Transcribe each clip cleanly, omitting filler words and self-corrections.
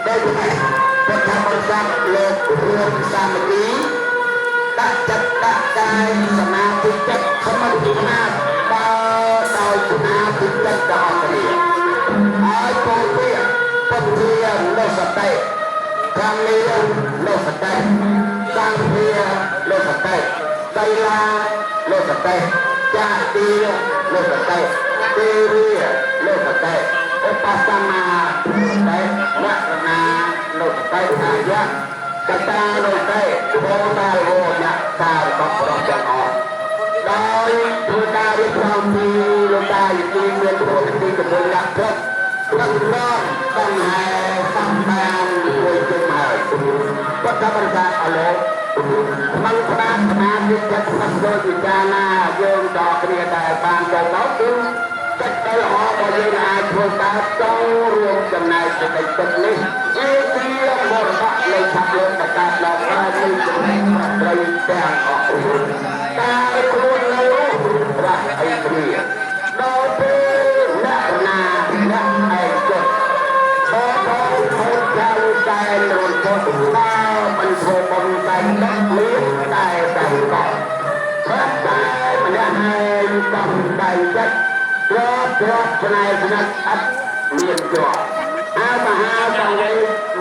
ដោយពុទ្ធបរិស័ទលោករួមសាមគ្គីដាក់ចិត្តដាក់កាយសមាធិចិត្តខំស្មាតដោយសមាធិចិត្តដល់គ្នាហើយពោលពាក្យពុទ្ធានុសតិធម្មានុសតិសង្ឃានុសតិសីលានុសតិចាទានុសតិទេរានុសតិឧបសម្មានុសតិវរណានុសតិអាយៈកតានុសតិបោតាលោយៈសារកបរទាំងអស់ដោយធ្វើការរៀបចំពីលោកតាយទីមានព្រមទីជាមួយដាក់ព្រឹកព្រឹកដល់បង្ហាសំបានមួយជុំហើយពុទ្ធបរិស័ទអលោកមិនផ្ដាច់សមាធិចិត្តផ្លាស់ដោយពិចារណាយើងដល់គ្នាដែលបានចូលដល់គឺចិត្តដែលល្អរបស់យើងអាចធ្វើការចូលរួមចំណែកសេចក្តីពិតនេះជាមរតកនៃឆាប់លោកដែលកើតដល់បានមានចំណែកប្រត្រីទាំងអស់ការខ្លួននៅរាស់អីព្រាដល់ពេលអ្នកណាអ្នកឯងចុះបងខូចចៅតែរត់ទៅដល់មិនធ្វើបំតែដឹកមានតែកត់ព្រោះតែម្នាក់ឯងកំដៃចិត្តគ្រាប់ឆ្នៃស្និទ្ធអត់មានជាប់អមហាសង្ឃេ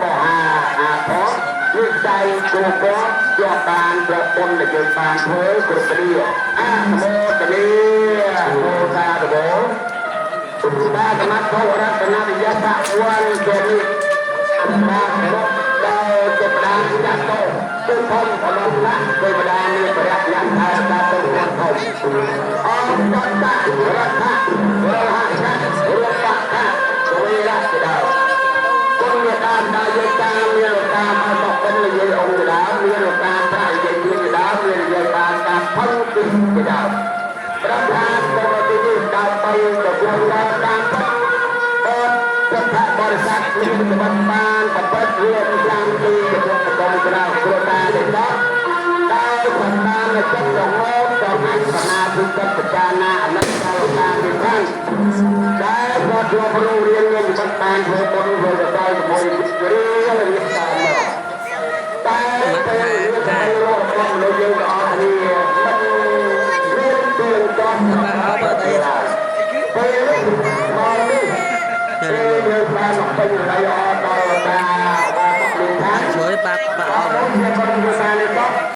មហាអាធរវិស័យគូកោជាប់បានប្រពន្ធដែលយើងបានធ្វើគ្រប់គ្នាអនុមោទនីមោតារវោបាទសមត្ថភាពរតនវិយស័កវ័នជានេះបាទរបស់ដល់ជាប្រដានចាត់តោគឺធំអនុឡាក់ដោយប្រដានមានប្រយ័ត្នយ៉ាងថាដល់ទៅគាត់ធំអង្គបតរដ្ឋៈរហៈរបៈវិរៈជាដើមគុណមេតាដែលយើងតាមមានតាមអត់បិណ្ឌនិយាយអង្គជាដើមមានតាមប្រាក់និយាយជាដើមមាននិយាយបានការផុតពីជាដើមប្រធានបរិយានេះដើម្បីទទួលដល់តាមពុទ្ធបរិស័ទមានសម្បត្តិបានប្រព្រឹត្តរួមយ៉ាងទីជាមួយកងក្រៅគ្រួសារនេះដល់ដោយសម្បានចិត្តរងប់ដល់អាចសមាធិចិត្តពិចារណាអនិច្ចផលការវិធានដែលក៏ជួបរូបរៀនមានសម្បត្តិបានធ្វើបុណ្យធ្វើដល់ជាមួយរៀលរៀបតាមមកតែពេលរៀបទៅរករបស់មនុស្សយើងទាំងអស់គ្នាមិនមានពេលដល់ពេលនេះមកនេះពេលយើងបានពេញរយអដល់តាបានមកលឿនថាជួយបាក់បាក់អស់ខ្ញុំបានវិសាលនេះ